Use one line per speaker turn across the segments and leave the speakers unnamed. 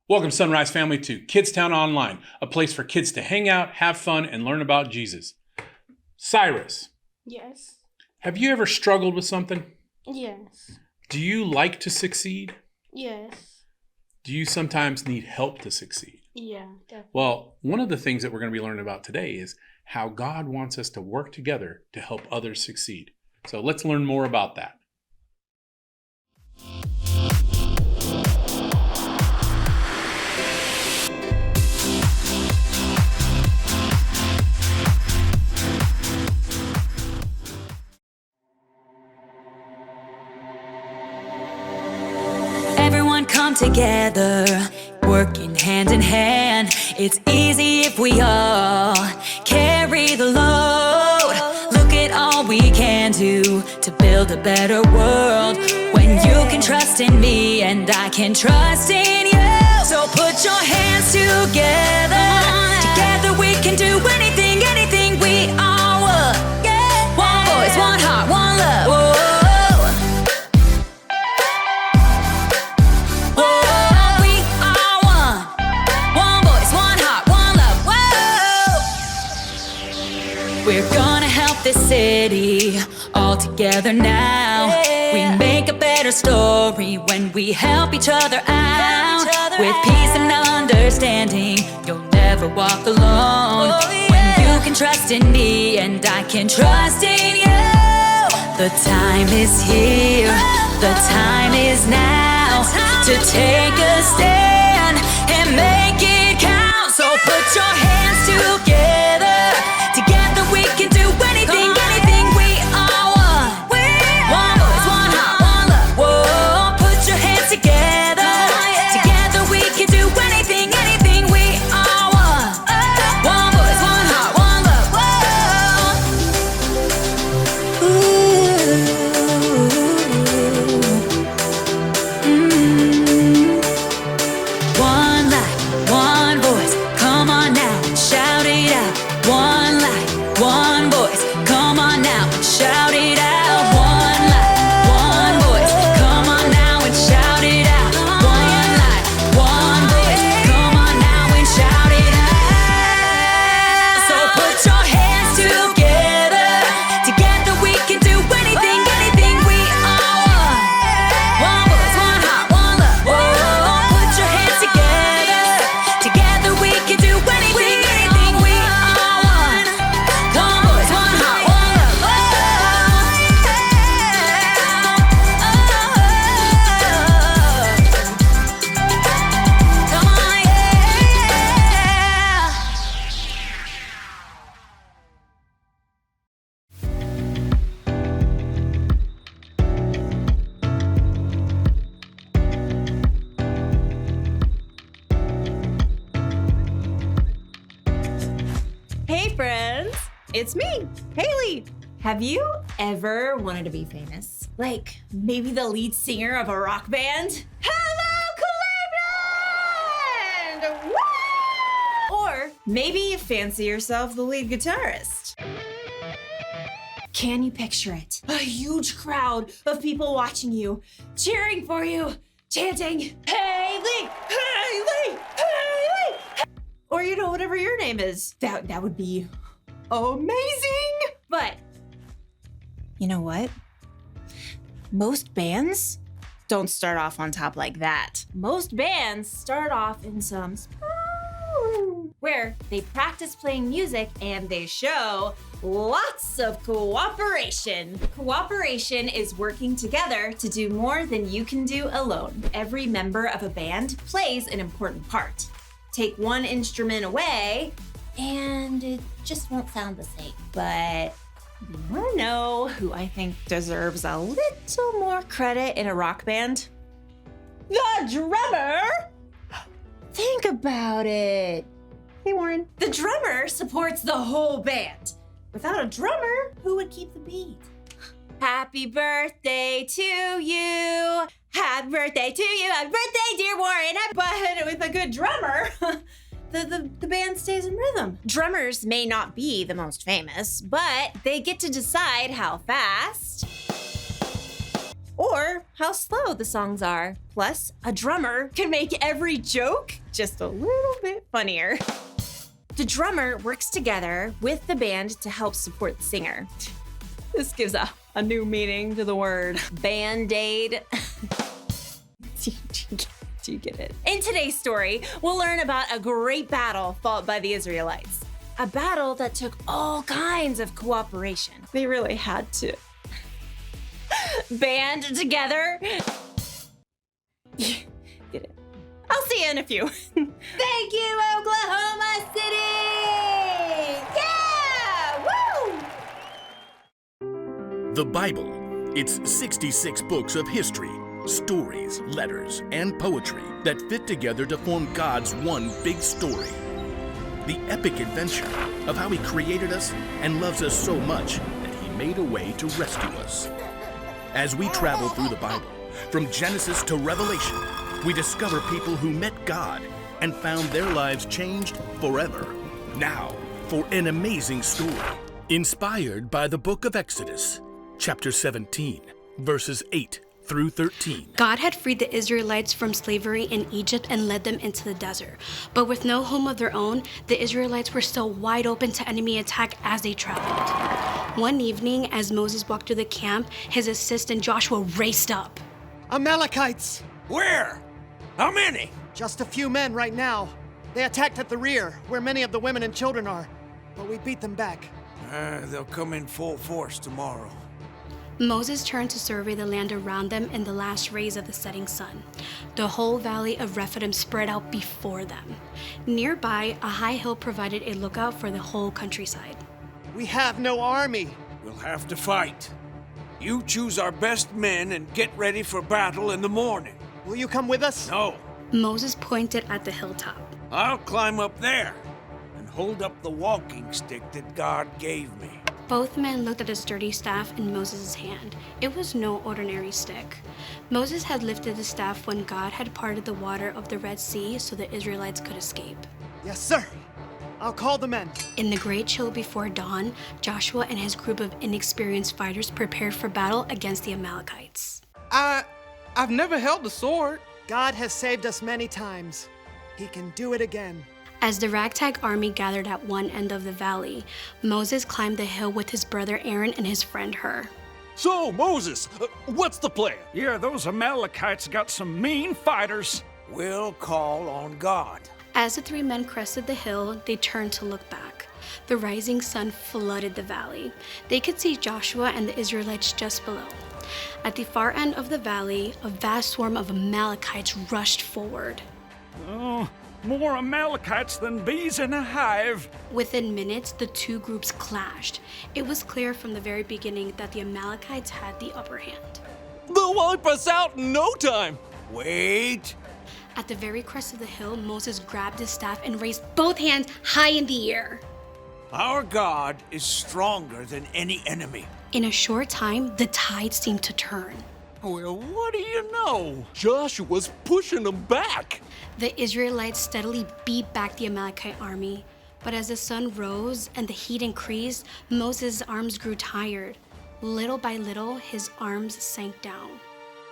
Welcome, Sunrise family, to Kidstown Online, a place for kids to hang out, have fun, and learn about Jesus. Cyrus,
Yes.
have you ever struggled with something?
Yes.
Do you like to succeed?
Yes.
Do you sometimes need help to succeed?
Yeah, definitely.
Well, one of the things that we're going to be learning about today is how God wants us to work together to help others succeed. So let's learn more about that.
Everyone come together, working hand in hand. It's easy if we all carry the load. Look at all we can do to build a better world. When you can trust in me and I can trust in you. So put your hands together. Together we can do anything, anything we all want. One voice, one heart, one love. Whoa. We're gonna help this city all together now. We make a better story when we help each other out. With peace and understanding, you'll never walk alone. When you can trust in me and I can trust in you. The time is here, the time is now to take a stand and make it count. So put your hands together. Together we can do anything, anything we all want. One voice, one heart, one love. Whoa, put your hands together. Together we can do anything, anything we all want. One voice, one heart, one love. Whoa. One light, one voice. Come on now, shout it out. One light, one voice, come on now and shout it out. One light, one voice, come on now and shout it out. One light, one voice, come on now and shout it out. So put your hands together. Together we can do anything, anything we all want. One voice, one heart, one love. Whoa, put your hands together. Together we can do anything, anything we all want. One voice, one heart, one love. Come on, yeah.
Hey friends, it's me, Haley. Have you ever wanted to be famous? Like maybe the lead singer of a rock band? Hello, Cleveland! Woo! Or maybe you fancy yourself the lead guitarist. Can you picture it? A huge crowd of people watching you, cheering for you, chanting, Haley, Haley, Haley! Or, whatever your name is. That would be amazing. But you know what? Most bands don't start off on top like that. Most bands start off in some where they practice playing music and they show lots of cooperation. Cooperation is working together to do more than you can do alone. Every member of a band plays an important part. Take one instrument away, and it just won't sound the same. But you wanna know who I think deserves a little more credit in a rock band? The drummer! Think about it. Hey, Warren. The drummer supports the whole band. Without a drummer, who would keep the beat? Happy birthday to you. Happy birthday to you. Happy birthday, dear Warren. But with a good drummer, the band stays in rhythm. Drummers may not be the most famous, but they get to decide how fast or how slow the songs are. Plus, a drummer can make every joke just a little bit funnier. The drummer works together with the band to help support the singer. This gives a new meaning to the word Band-Aid. Do you get it? In today's story, we'll learn about a great battle fought by the Israelites. A battle that took all kinds of cooperation. They really had to band together. Get it? I'll see you in a few. Thank you, Oklahoma City! Yeah! Woo!
The Bible. It's 66 books of history, stories, letters, and poetry that fit together to form God's one big story. The epic adventure of how He created us and loves us so much that He made a way to rescue us. As we travel through the Bible, from Genesis to Revelation, we discover people who met God and found their lives changed forever. Now, for an amazing story, inspired by the book of Exodus, chapter 17, verses 8 through 13.
God had freed the Israelites from slavery in Egypt and led them into the desert. But with no home of their own, the Israelites were still wide open to enemy attack as they traveled. One evening, as Moses walked through the camp, his assistant Joshua raced up.
Amalekites!
Where? How many?
Just a few men right now. They attacked at the rear, where many of the women and children are. But we beat them back.
They'll come in full force tomorrow.
Moses turned to survey the land around them in the last rays of the setting sun. The whole valley of Rephidim spread out before them. Nearby, a high hill provided a lookout for the whole countryside.
We have no army.
We'll have to fight. You choose our best men and get ready for battle in the morning.
Will you come with us?
No,
Moses pointed at the hilltop.
I'll climb up there and hold up the walking stick that God gave me.
Both men looked at a sturdy staff in Moses' hand. It was no ordinary stick. Moses had lifted the staff when God had parted the water of the Red Sea so the Israelites could escape.
Yes, sir. I'll call the men.
In the great chill before dawn, Joshua and his group of inexperienced fighters prepared for battle against the Amalekites.
I've never held a sword.
God has saved us many times. He can do it again.
As the ragtag army gathered at one end of the valley, Moses climbed the hill with his brother Aaron and his friend Hur.
So, Moses, what's the plan?
Yeah, those Amalekites got some mean fighters.
We'll call on God.
As the three men crested the hill, they turned to look back. The rising sun flooded the valley. They could see Joshua and the Israelites just below. At the far end of the valley, a vast swarm of Amalekites rushed forward.
Oh, more Amalekites than bees in a hive.
Within minutes, the two groups clashed. It was clear from the very beginning that the Amalekites had the upper hand.
They'll wipe us out in no time.
Wait.
At the very crest of the hill, Moses grabbed his staff and raised both hands high in the air.
Our God is stronger than any enemy.
In a short time, the tide seemed to turn.
Well, what do you know? Joshua's pushing them back.
The Israelites steadily beat back the Amalekite army. But as the sun rose and the heat increased, Moses' arms grew tired. Little by little, his arms sank down.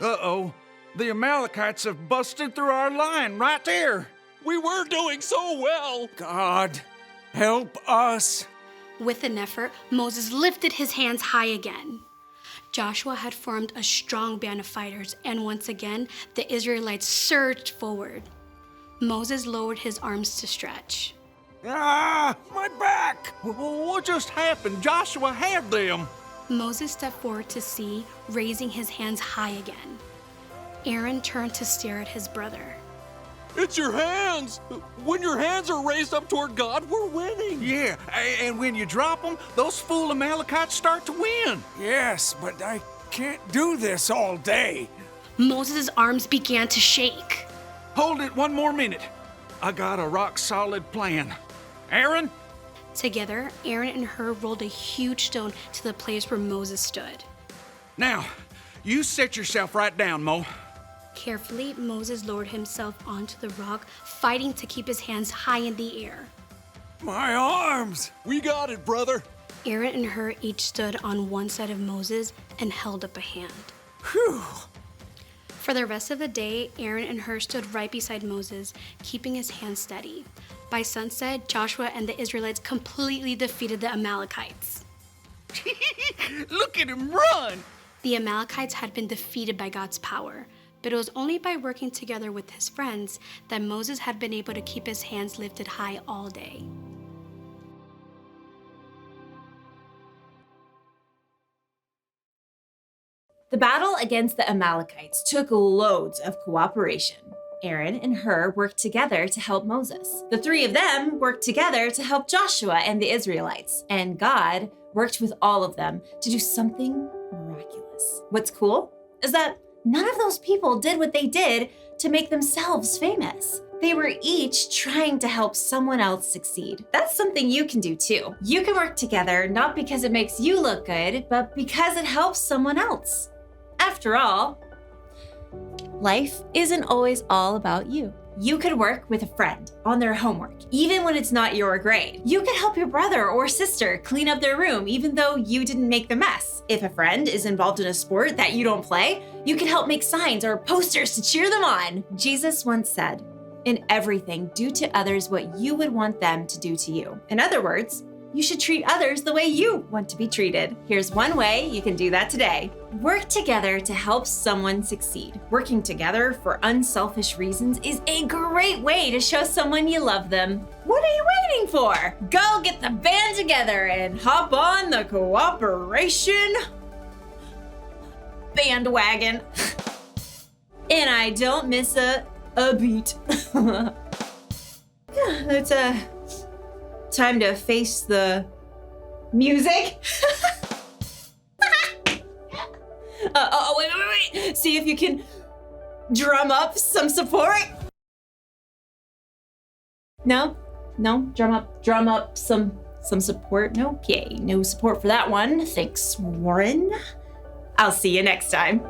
Uh-oh. The Amalekites have busted through our line right there.
We were doing so well.
God, help us.
With an effort, Moses lifted his hands high again. Joshua had formed a strong band of fighters, and once again, the Israelites surged forward. Moses lowered his arms to stretch.
Ah, my back!
What just happened? Joshua had them.
Moses stepped forward to see, raising his hands high again. Aaron turned to stare at his brother.
It's your hands. When your hands are raised up toward God, we're winning.
Yeah, and when you drop them, those fool Amalekites start to win.
Yes, but I can't do this all day.
Moses' arms began to shake.
Hold it one more minute. I got a rock-solid plan. Aaron?
Together, Aaron and Hur rolled a huge stone to the place where Moses stood.
Now, you set yourself right down, Mo.
Carefully, Moses lowered himself onto the rock, fighting to keep his hands high in the air.
My arms!
We got it, brother.
Aaron and Hur each stood on one side of Moses and held up a hand.
Whew!
For the rest of the day, Aaron and Hur stood right beside Moses, keeping his hands steady. By sunset, Joshua and the Israelites completely defeated the Amalekites.
Look at him run!
The Amalekites had been defeated by God's power, but it was only by working together with his friends that Moses had been able to keep his hands lifted high all day.
The battle against the Amalekites took loads of cooperation. Aaron and Hur worked together to help Moses. The three of them worked together to help Joshua and the Israelites. And God worked with all of them to do something miraculous. What's cool is that none of those people did what they did to make themselves famous. They were each trying to help someone else succeed. That's something you can do too. You can work together not because it makes you look good, but because it helps someone else. After all, life isn't always all about you. You could work with a friend on their homework, even when it's not your grade. You could help your brother or sister clean up their room, even though you didn't make the mess. If a friend is involved in a sport that you don't play, you can help make signs or posters to cheer them on. Jesus once said, "In everything, do to others what you would want them to do to you." In other words, you should treat others the way you want to be treated. Here's one way you can do that today. Work together to help someone succeed. Working together for unselfish reasons is a great way to show someone you love them. What are you waiting for? Go get the band together and hop on the cooperation bandwagon. And I don't miss a beat. It's time to face the music. Wait. See if you can drum up some support. No, drum up some support. No, okay, no support for that one. Thanks, Warren. I'll see you next time.